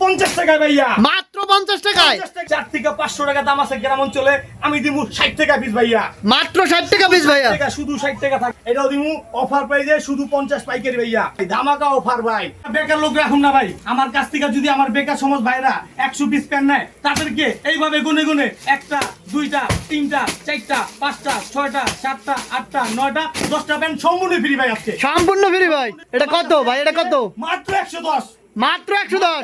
50 টাকায় ভাইয়া, মাত্র 50 টাকায়। 4 থেকে 500 টাকা দাম আছে গ্রাম অঞ্চলে, আমি দিমু 60 টাকা পিস ভাইয়া, মাত্র 60 টাকা পিস ভাইয়া। শুধু 60 টাকা থাকে, এটাও দিমু অফার প্রাইসে শুধু 50 পাইকারি ভাইয়া, ধামাকা অফার ভাই। বেকার লোক রাখুন না ভাই, আমার কাছ থেকে যদি আমার বেকার সমাজ ভাইরা 100 পিস প্যান্ট নেয়, তাদেরকে এইভাবে গুনে গুনে 1টা 2টা 3টা 4টা 5টা 6টা 7টা 8টা 9টা 10টা প্যান্ট সম্পূর্ণ ফ্রি ভাই আজকে, সম্পূর্ণ ফ্রি ভাই। এটা কত ভাই, এটা কত? মাত্র 110, মাত্র 110।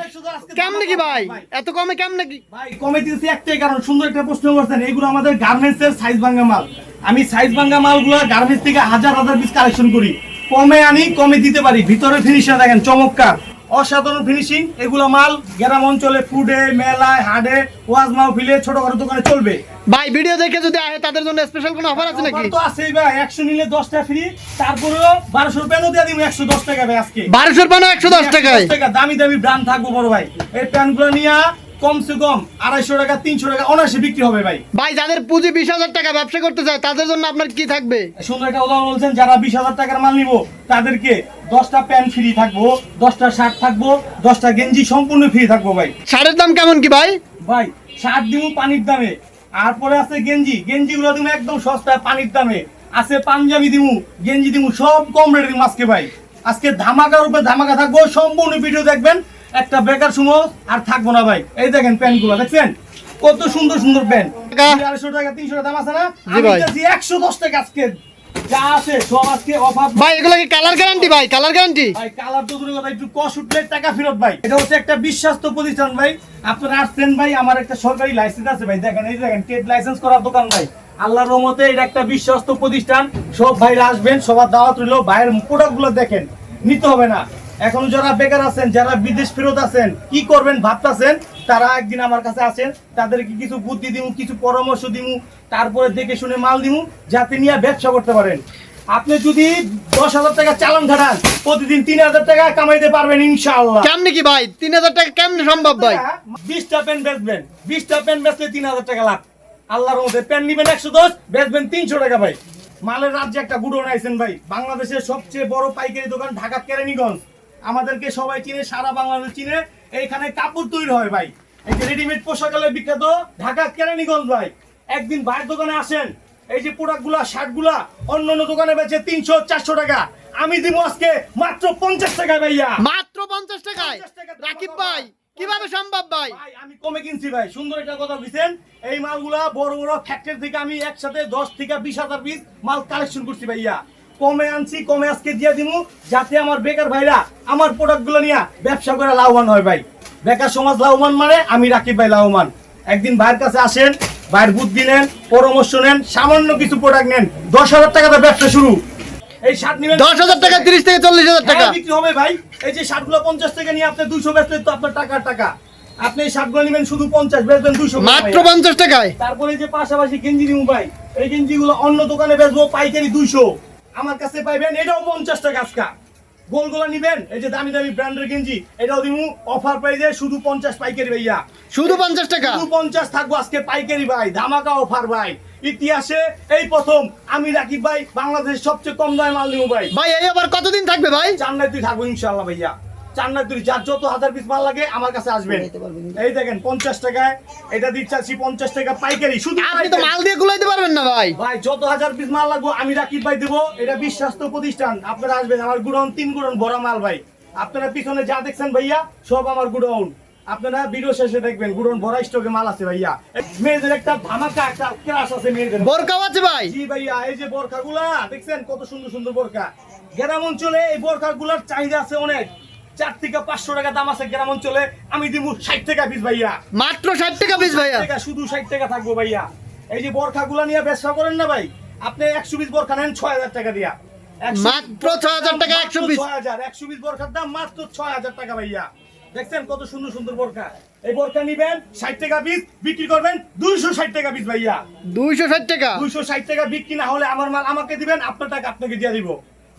কেমনে কি ভাই, এত কমে কেমনে কি ভাই? কমে দিতেছি একটাই কারণ, সুন্দর একটা প্রশ্ন করছেন, এইগুলো আমাদের গার্মেন্টস এর সাইজ ভাঙ্গা মাল। আমি সাইজ ভাঙ্গা মালগুলো গার্মেন্টস থেকে হাজার হাজার পিস কালেকশন করি, কমে আনি কমে দিতে পারি। ভিতরে ফিনিশিং দেখেন চমৎকার, অসাধারণ ফিনিশিং। এগুলো মাল গ্রাম অঞ্চলে ফুডে, মেলায়, হাটে, ওয়াজ মাহফিলে, ছোটখাটো দোকানে চলবে ভাই? ভিডিও দেখে যদি আসে তাদের জন্য স্পেশাল কোনো অফার আছে নাকি? অফার তো আছেই ভাই, 100 নিলে 10টা ফ্রি, তারপরেও 1200 প্যানও দিয়ে দিব 110 টাকা ভাই আজকে। 1200 পানো 110 টাকায়, দামি দামি ব্র্যান্ড থাকবো বড় ভাই। এই প্যান্টগুলো নিয়ে কমসে কম 250 টাকা 300 টাকা অনায়াসে বিক্রি হবে ভাই। ভাই যাদের পুঁজি 20,000 টাকা ব্যবসা করতে চায় তাদের জন্য আপনার কি থাকবে? সুন্দর একটা উদাহরণ বলছেন, যারা 20,000 টাকার মাল নিব তাদেরকে 10টা প্যান্ট ফ্রি থাকবো, 10টা শার্ট থাকবো, 10টা গেঞ্জি সম্পূর্ণ ফ্রি থাকবো ভাই। শার্টের দাম কেমন কি ভাই? ভাই শার্ট দিব পানির দামে, আর পরে আছে গেঞ্জিগুলো দিব একদম সস্তা পানির দামে, আছে পাঞ্জাবি দিমু, গেঞ্জি দিমু, সব কম রেটে দিমু আজকে ভাই। আজকে ধামাকার উপরে ধামাকা থাকবো, সম্পূর্ণ ভিডিও দেখবেন, একটা বেকার সময় আর থাকবো না ভাই। এই দেখেন প্যান্টগুলো দেখছেন কত সুন্দর সুন্দর প্যান্ট, 250 টাকা 300 টাকা দাম আছে না, আমি দিতেছি 110 টাকা আজকে, যা আছে সব আজকে অফার ভাই। এগুলো কি কালার গ্যারান্টি ভাই? কালার গ্যারান্টি ভাই, কালার তো দূরের কথা, একটু কস উঠলে টাকা ফেরত ভাই। এটা হচ্ছে একটা বিশ্বস্ত প্রতিষ্ঠান ভাই, আপনারা আসছেন ভাই, আমার একটা সরকারি লাইসেন্স আছে ভাই, দেখেন এই দেখেন ট্রেড লাইসেন্স করার দোকান ভাই। আল্লাহর রহমতে এটা একটা বিশ্বস্ত প্রতিষ্ঠান, সব ভাইরা আসবেন, সবার দাওয়াত রইল। ভাইয়ের প্রোডাক্টগুলো দেখেন, নিতে হবে না। এখন যারা বেকার আছেন, যারা বিদেশ ফেরত আছেন, কি করবেন ভাবতেছেন, তারা একদিন আমার কাছে আসেন, তাদেরকে কিছু বুদ্ধি দিমু, কিছু পরামর্শ দিমু, তারপরে দেখে শুনে মাল দিমু, যাতে নিয়ে ব্যবসা করতে পারেন। আপনি যদি 10,000 টাকা চালান খাটান, প্রতিদিন 3,000 টাকা কামাইতে পারবেন ইনশাআল্লাহ। কেমনে কি ভাই 3,000 টাকা কেমনে সম্ভব ভাই? 20টা পেন বেচবেন, 20টা পেন বেচলে 3,000 টাকা লাভ। আল্লাহর মধ্যে পেন নিবেন 110, বেচবেন 300 টাকা ভাই। মালের রাজ্যে একটা গুডন আইছেন ভাই, বাংলাদেশের সবচেয়ে বড় পাইকারি দোকান ঢাকা কেরানীগঞ্জ। আমাদেরকে সবাই চিনে, সারা বাংলাদেশ চিনে। এইখানে কাপড় তৈরি হয় ভাই, এই যে রেডিমেড পোশাকালে বিখ্যাত ঢাকা কেরানীগঞ্জ ভাই। একদিন ভাইয়ের দোকানে আসেন, এই যে প্রোডাক্টগুলা শার্টগুলা অন্য অন্য দোকানে বেচে 300-400 টাকা, আমি দিব আজকে মাত্র 50 টাকায় ভাইয়া, মাত্র 50 টাকায়। রাকিব ভাই কিভাবে সম্ভব ভাই? ভাই আমি কমে কিনছি ভাই, সুন্দর একটা কথা বুঝছেন। এই মালগুলা বড় বড় ফ্যাক্টরি থেকে আমি একসাথে 10 থেকে 20,000 পিস মাল কালেকশন করছি ভাইয়া, কমে আনছি, কমে আজকে দিয়ে দিব, যাতে আমার বেকার ভাইরা আমার প্রোডাক্টগুলো নিয়ে ব্যবসা করে লাভবান হয় ভাই। বেকার সমাজ লাভবান মানে আমি রাকিব ভাই লাভবান। একদিন ভাইয়ের কাছে আসেন, ভাইয়ের বুদ্ধি নেন, পরামর্শ নেন, সামান্য কিছু প্রোডাক্ট নেন, 10,000 টাকাতে ব্যবসা শুরু। এই শার্ট নিবেন 10,000 টাকা, 30 থেকে 40,000 টাকা বিক্রি হবে ভাই। এই যে শার্টগুলো 50 টাকা নিয়ে আপনি 200 বেচলে তো আপনার টাকা টাকা। আপনি এই শার্টগুলো নেবেন শুধু 50, বেচবেন 200 মাত্র 50 টাকায়। তারপরে যে পাশাপাশি গেঞ্জি দিমু ভাই, এই গেঞ্জিগুলো অন্য দোকানে বেচবো পাইকারি 200, আমার কাছে পাইবেন এটাও 50 টাকা আজকা। গোলগুলো নিবেন, এই যে দামি দামি ব্র্যান্ডের গেঞ্জি, এটাও দিমু অফার প্রাইসে শুধু 50 পাইকারি ভাইয়া, শুধু 50 টাকা, শুধু 50 থাকবো আজকে পাইকারি ভাই, ধামাকা অফার ভাই। ইতিহাসে এই প্রথম আমি রাকিব ভাই বাংলাদেশের সবচেয়ে কম দামে মাল নিবো ভাই। ভাই এই আবার কতদিন থাকবে ভাই? চান্নাই তুই থাকবো ইনশাআল্লাহ ভাইয়া, চান্নাই তুই যার যত 1000 পিস মাল লাগে আমার কাছে আসবেন। এই দেখেন 50 টাকায় এটা দিচ্ছি 50 টাকা পাইকারি, শুধু আপনি তো মাল দিয়ে গুলাইতে পারবেন না ভাই। ভাই যত 1000 পিস মাল লাগবে আমি রাকিব ভাই দেবো, এটা বিশ্বস্ত প্রতিষ্ঠান। আপনারা আসবেন, আমার গুডাউন 3 গুডাউন ভরা মাল ভাই। আপনারা পিছনে যা দেখছেন ভাইয়া সব আমার গুডাউন, আপনারা ভিডিও শেষে দেখবেন গুডাউন ভরা স্টকে মাল আছে ভাইয়া। মেয়েদের একটা ধামাকা একটা ক্রাশ আছে মেয়েদের, বোরকাও আছে ভাই। জি ভাইয়া, এই যে বোরখাগুলা দেখছেন কত সুন্দর সুন্দর বোরখা। গ্রাম অঞ্চলে এই বোরখাগুলোর চাহিদা আছে অনেক, 4 থেকে 500 টাকা দাম আছে গ্রাম অঞ্চলে, আমি দিব 60 টাকা পিস ভাইয়া, মাত্র 60 টাকা পিস ভাইয়া, শুধু 60 টাকা থাকবো ভাইয়া। এই যে বোরখাগুলা নিয়ে ব্যবসা করেন না ভাই, আপনি 100 পিস বোরখা নেন 6,000 টাকা দিয়া, মাত্র 6,000 টাকা 100 পিস, 100 পিস বোরখার দাম মাত্র 6,000 টাকা ভাইয়া। দেখছেন কত সুন্দর সুন্দর বোরখা, এই বোরখা নিবেন 60 টাকা পিস, বিক্রি করবেন 260 টাকা পিস ভাইয়া, 260 টাকা, 260 টাকা বিক্রি না হলে আমার মাল আমাকে দিবেন, আপনার টাকা আপনাকে দিয়ে দিব।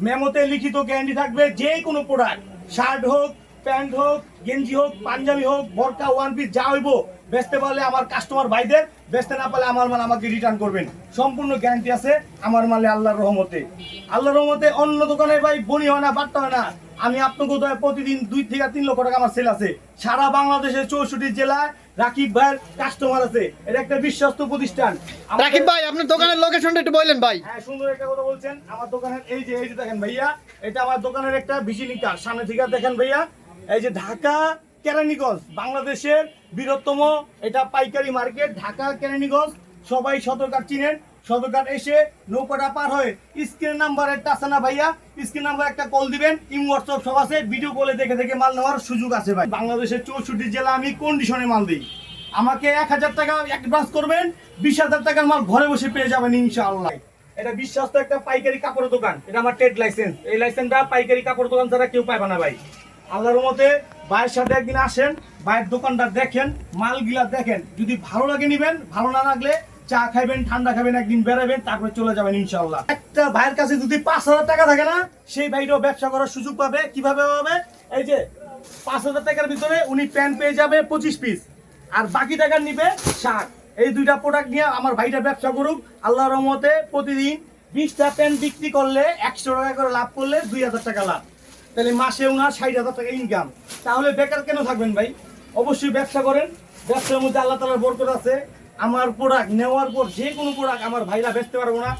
মেমোতে লিখিত গ্যারান্টি থাকবে, যে কোনো প্রোডাক্ট, শার্ট হোক, প্যান্ট হোক, গেঞ্জি হোক, পাঞ্জাবি হোক, বোরকা, ওয়ান পিস যা হইব, বেচতে পারলে আমার কাস্টমার ভাইদের, বেচতে না পারলে আমার মাল আমাকে রিটার্ন করবেন, সম্পূর্ণ গ্যারান্টি আছে আমার মালে আল্লাহর রহমতে। আল্লাহর রহমতে অন্য দোকানে ভাই বনি হয় না, বাট্টা হয় না, আমি আপনাকে প্রতিদিন 2 থেকে 3 লক্ষ টাকা আমার সেল আছে। সারা বাংলাদেশের 64 জেলায় রাকিব ভাইয়ের কাস্টমার আছে। এটা একটা বিশ্বস্ত প্রতিষ্ঠান। রাকিব ভাই আপনার দোকানের লোকেশনটা একটু বললেন ভাই। হ্যাঁ, সুন্দর একটা কথা বলছেন। আমার দোকানের এই যে দেখেন ভাইয়া, এটা আমার দোকানের একটা ভিজিটিং কার্ড। সামনে থেকে দেখেন ভাইয়া, এই যে ঢাকা কেরানীগঞ্জ, বাংলাদেশের বৃহত্তম এটা পাইকারি মার্কেট ঢাকা কেরানীগঞ্জ। সবাই সদরঘাট চিনেন। সদরঘাট এসে নৌকাটা পার হয়ে স্ক্রিন নাম্বার একটা আছে না ভাইয়া, স্ক্রিন নাম্বার একটা কল দিবেন। হোয়াটসঅ্যাপ সব আছে, ভিডিও কলে দেখে দেখে মাল নেওয়ার সুযোগ আছে ভাই। বাংলাদেশের 64 জেলা আমি কন্ডিশনে মাল দিই। আমাকে 1000 টাকা অ্যাডভান্স করবেন, 20,000 টাকার মাল ঘরে বসে পেয়ে যাবেন ইনশাআল্লাহ। এটা বিশ্বস্ত একটা পাইকারি কাপড়ের দোকান। এটা আমার ট্রেড লাইসেন্স। এই লাইসেন্সটা পাইকারি কাপড় দোকান ছাড়া কেউ পাইবে না ভাই। আল্লাহর রহমতে ভাইয়ের সাথে একদিন আসেন, ভাইয়ের দোকানটা দেখেন, মালগুলা দেখেন। যদি ভালো লাগে নিবেন, ভালো না লাগলে চা খাইবেন, ঠান্ডা খাবেন, একদিন বেরাবেন, তারপরে চলে যাবেন ইনশাআল্লাহ। একটা ভাইয়ের কাছে যদি 5,000 টাকা থাকে না, সেই ভাইটাও ব্যবসা করার সুযোগ পাবে। কিভাবে পাবে? এই যে 5,000 টাকার ভিতরে উনি প্যান্ট পেয়ে যাবে 25 পিস, আর বাকি টাকা নিবে শার্ট। এই দুইটা প্রোডাক্ট নিয়ে আমার ভাইটা ব্যবসা করুক। আল্লাহর রহমতে প্রতিদিন 20টা প্যান্ট বিক্রি করলে 100 টাকা করে লাভ করলে 2,000 টাকা লাভ। তাহলে মাসে ওনার 60,000 টাকা ইনকাম। তাহলে বেকার কেন থাকবেন ভাই? অবশ্যই ব্যবসা করেন। ব্যবসার মধ্যে আল্লাহ তাআলার বরকত আছে। আমার প্রোডাক্ট নেওয়ার পর যে কোনো প্রোডাক্ট আমার ভাইরা বেচতে পারবো না,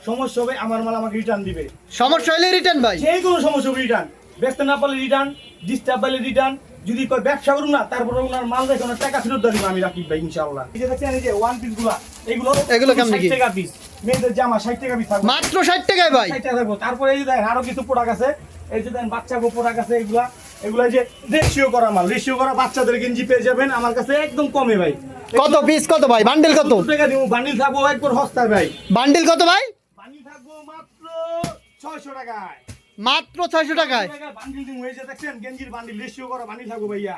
সমস্যা হবে, আমার মাল আমাকে রিটার্ন দিবে। সমস্যা হলে রিটার্ন ভাই। যে কোনো সমস্যা হবে রিটার্ন। বেচতে না পারলে রিটার্ন, ডিস্টার্ব পাইলে রিটার্ন। যদি কয় ব্যবসা করুন না, তারপরে ওনার মাল দেখে ওনার টাকা ফেরত দিব আমি রাকিব ভাই ইনশাআল্লাহ। এই যে দেখছেন, এই যে ওয়ান পিস গুলা, এগুলো কেমন কি? 60 টাকা পিস। মেয়েদের জামা 60 টাকা পিস থাকবে। মাত্র 60 টাকায় ভাই। 60 টাকা থাকবে। তারপরে এই যে দেখেন আরো কিছু প্রোডাক্ট আছে। এই যে দেখেন বাচ্চা গো প্রোডাক্ট আছে। এগুলা যে রেশিও করা মাল, রেশিও করা বাচ্চাদের গেঞ্জি পেয়ে যাবেন আমার কাছে একদম কমে ভাই। কত পিস কত ভাই? বান্ডেল কত? 2 টাকা দিব। বান্ডিল থাকবো একবার সস্তায় ভাই। বান্ডেল কত ভাই? বান্ডিল থাকবো মাত্র 600 টাকায়। মাত্র 600 টাকায়। বান্ডিল দিব। এই যে দেখছেন গেঞ্জির বান্ডিল, রেশিও করা বান্ডিল থাকবো ভাইয়া।